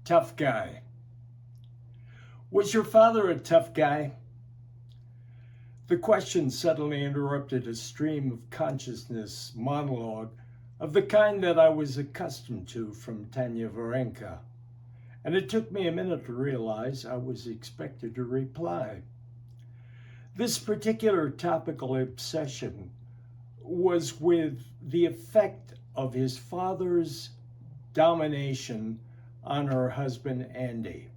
Tough guy. Was your father a tough guy? The question suddenly interrupted a stream of consciousness monologue of the kind that I was accustomed to from Tanya Varenka, and it took me a minute to realize I was expected to reply. This particular topical obsession was with the effect of his father's domination on her husband, Andy.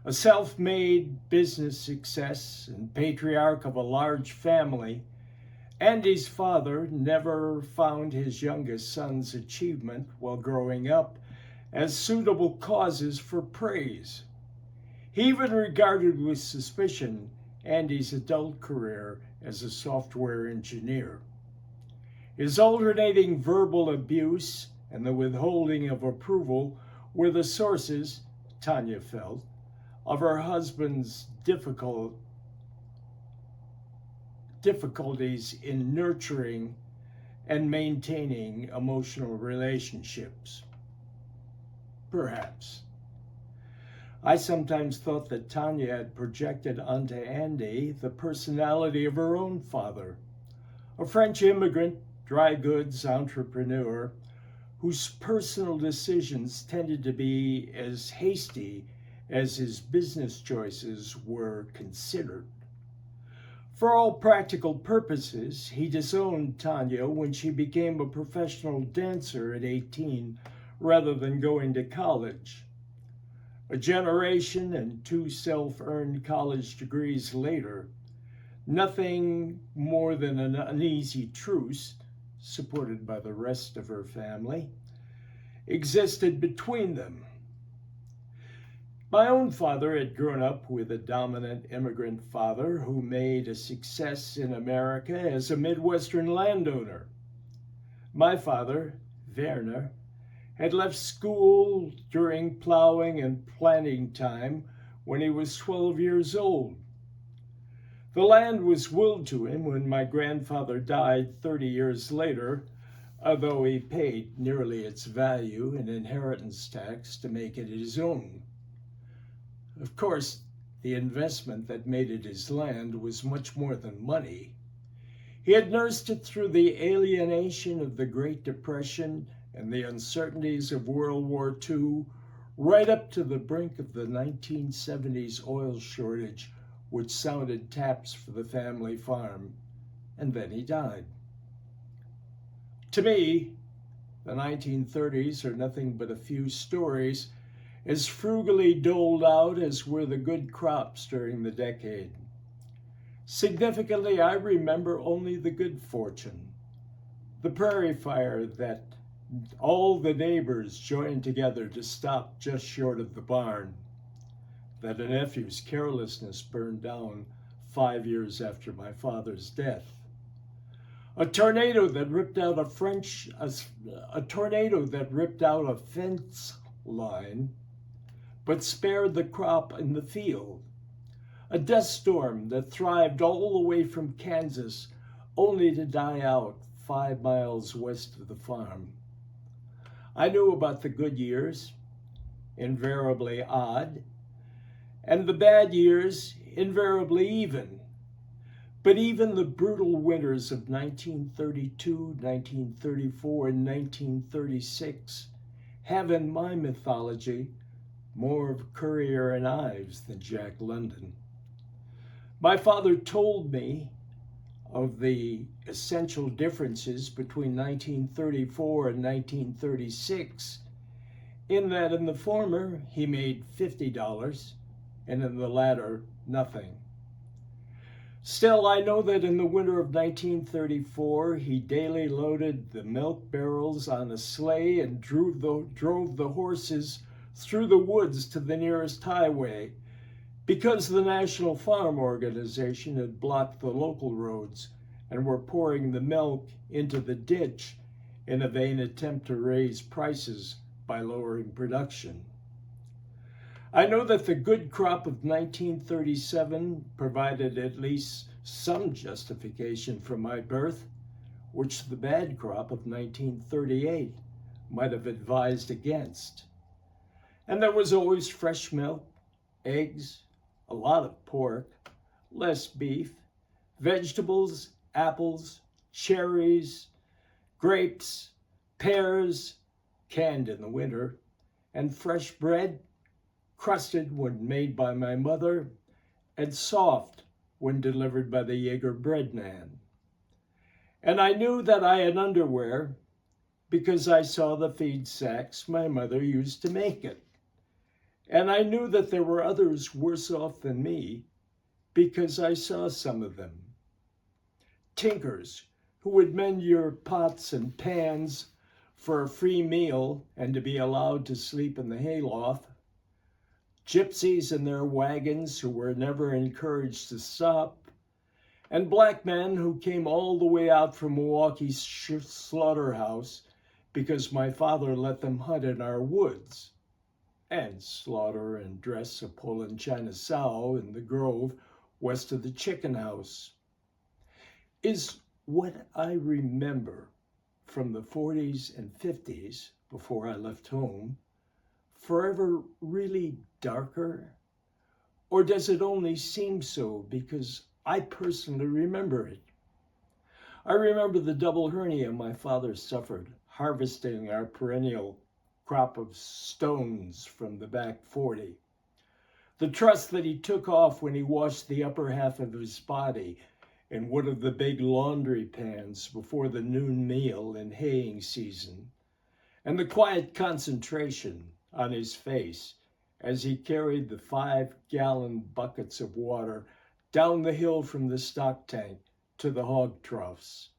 A self-made business success and patriarch of a large family, Andy's father never found his youngest son's achievement while growing up as suitable causes for praise. He even regarded with suspicion Andy's adult career as a software engineer. His alternating verbal abuse and the withholding of approval were the sources, Tanya felt, of her husband's difficulties in nurturing and maintaining emotional relationships. Perhaps. I sometimes thought that Tanya had projected onto Andy the personality of her own father, a French immigrant, dry goods entrepreneur, whose personal decisions tended to be as hasty as his business choices were considered. For all practical purposes, he disowned Tanya when she became a professional dancer at 18 rather than going to college. A generation and 2 self-earned college degrees later, nothing more than an uneasy truce, supported by the rest of her family, existed between them. My own father had grown up with a dominant immigrant father who made a success in America as a Midwestern landowner. My father, Werner, had left school during plowing and planting time when he was 12 years old. The land was willed to him when my grandfather died 30 years later, although he paid nearly its value in inheritance tax to make it his own. Of course, the investment that made it his land was much more than money. He had nursed it through the alienation of the Great Depression and the uncertainties of World War II, right up to the brink of the 1970s oil shortage, which sounded taps for the family farm, and then he died. To me, the 1930s are nothing but a few stories as frugally doled out as were the good crops during the decade. Significantly, I remember only the good fortune, the prairie fire that all the neighbors joined together to stop just short of the barn, that a nephew's carelessness burned down 5 years after my father's death. A tornado that ripped out a fence line, but spared the crop in the field. A dust storm that thrived all the way from Kansas, only to die out 5 miles west of the farm. I knew about the good years, invariably odd, and the bad years, invariably even. But even the brutal winters of 1932, 1934, and 1936 have in my mythology more of Currier and Ives than Jack London. My father told me of the essential differences between 1934 and 1936, in that in the former he made $50 and in the latter nothing. Still, I know that in the winter of 1934, he daily loaded the milk barrels on a sleigh and drove the horses through the woods to the nearest highway, because the National Farm Organization had blocked the local roads and were pouring the milk into the ditch in a vain attempt to raise prices by lowering production. I know that the good crop of 1937 provided at least some justification for my birth, which the bad crop of 1938 might have advised against. And there was always fresh milk, eggs, a lot of pork, less beef, vegetables, apples, cherries, grapes, pears, canned in the winter, and fresh bread, crusted when made by my mother, and soft when delivered by the Jaeger bread man. And I knew that I had underwear because I saw the feed sacks my mother used to make it. And I knew that there were others worse off than me because I saw some of them. Tinkers who would mend your pots and pans for a free meal and to be allowed to sleep in the hayloft. Gypsies in their wagons who were never encouraged to stop. And black men who came all the way out from Milwaukee's slaughterhouse because my father let them hunt in our woods and slaughter and dress a Poland China sow in the grove west of the chicken house. Is what I remember from the 40s and 50s before I left home forever really darker? Or does it only seem so because I personally remember it? I remember the double hernia my father suffered harvesting our perennial crop of stones from the back 40. The truss that he took off when he washed the upper half of his body in one of the big laundry pans before the noon meal in haying season, and the quiet concentration on his face as he carried the 5-gallon buckets of water down the hill from the stock tank to the hog troughs.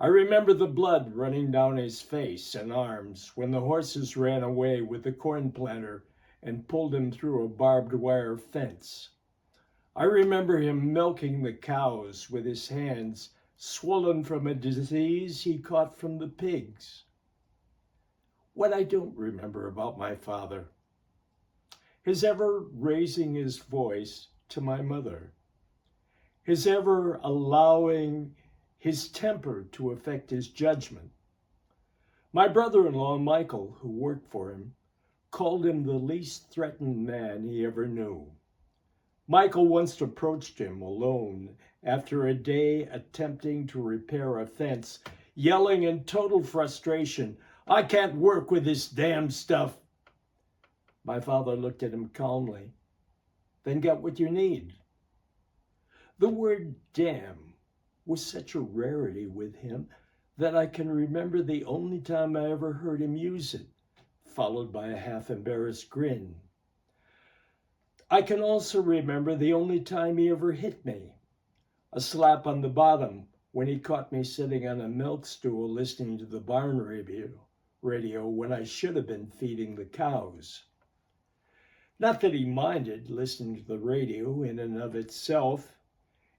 I remember the blood running down his face and arms when the horses ran away with the corn planter and pulled him through a barbed wire fence. I remember him milking the cows with his hands swollen from a disease he caught from the pigs. What I don't remember about my father, his ever raising his voice to my mother, his ever allowing his temper to affect his judgment. My brother-in-law, Michael, who worked for him, called him the least threatened man he ever knew. Michael once approached him alone after a day attempting to repair a fence, yelling in total frustration, "I can't work with this damn stuff." My father looked at him calmly. "Then get what you need." The word damn was such a rarity with him that I can remember the only time I ever heard him use it, followed by a half-embarrassed grin. I can also remember the only time he ever hit me, a slap on the bottom when he caught me sitting on a milk stool listening to the barn radio when I should have been feeding the cows. Not that he minded listening to the radio in and of itself.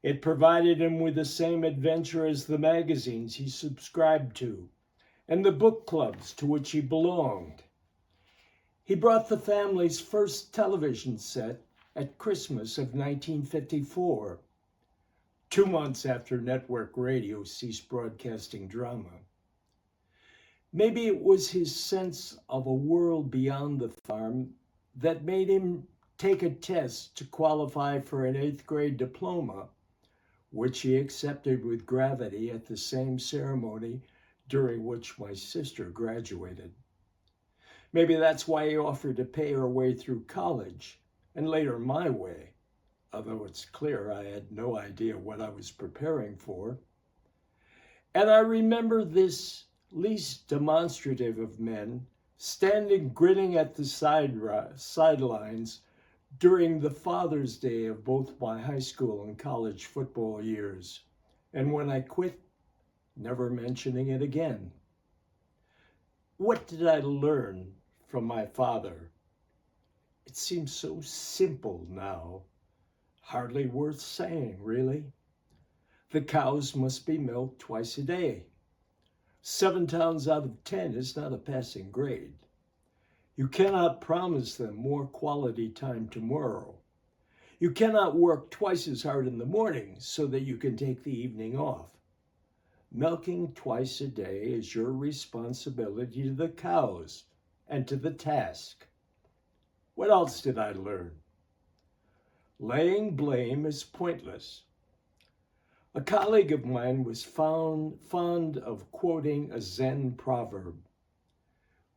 It provided him with the same adventure as the magazines he subscribed to and the book clubs to which he belonged. He brought the family's first television set at Christmas of 1954, 2 months after network radio ceased broadcasting drama. Maybe it was his sense of a world beyond the farm that made him take a test to qualify for an 8th grade diploma, which he accepted with gravity at the same ceremony during which my sister graduated. Maybe that's why he offered to pay her way through college, and later my way, although it's clear I had no idea what I was preparing for. And I remember this least demonstrative of men standing grinning at the sidelines during the Father's Day of both my high school and college football years, and when I quit, never mentioning it again. What did I learn from my father? It seems so simple now, hardly worth saying, really. The cows must be milked twice a day. 7 towns out of 10 is not a passing grade. You cannot promise them more quality time tomorrow. You cannot work twice as hard in the morning so that you can take the evening off. Milking twice a day is your responsibility to the cows and to the task. What else did I learn? Laying blame is pointless. A colleague of mine was fond of quoting a Zen proverb.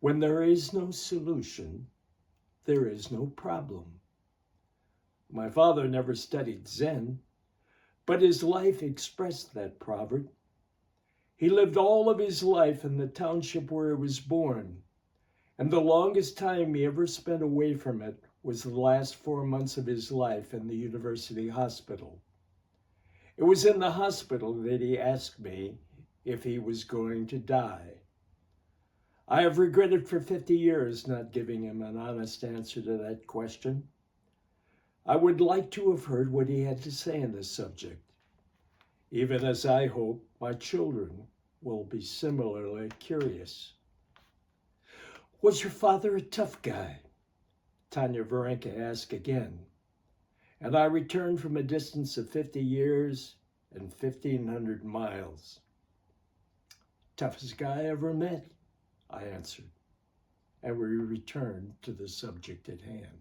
When there is no solution, there is no problem. My father never studied Zen, but his life expressed that proverb. He lived all of his life in the township where he was born, and the longest time he ever spent away from it was the last 4 months of his life in the university hospital. It was in the hospital that he asked me if he was going to die. I have regretted for 50 years not giving him an honest answer to that question. I would like to have heard what he had to say on this subject, even as I hope my children will be similarly curious. Was your father a tough guy? Tanya Varenka asked again, and I returned from a distance of 50 years and 1,500 miles. Toughest guy I ever met, I answered, and we returned to the subject at hand.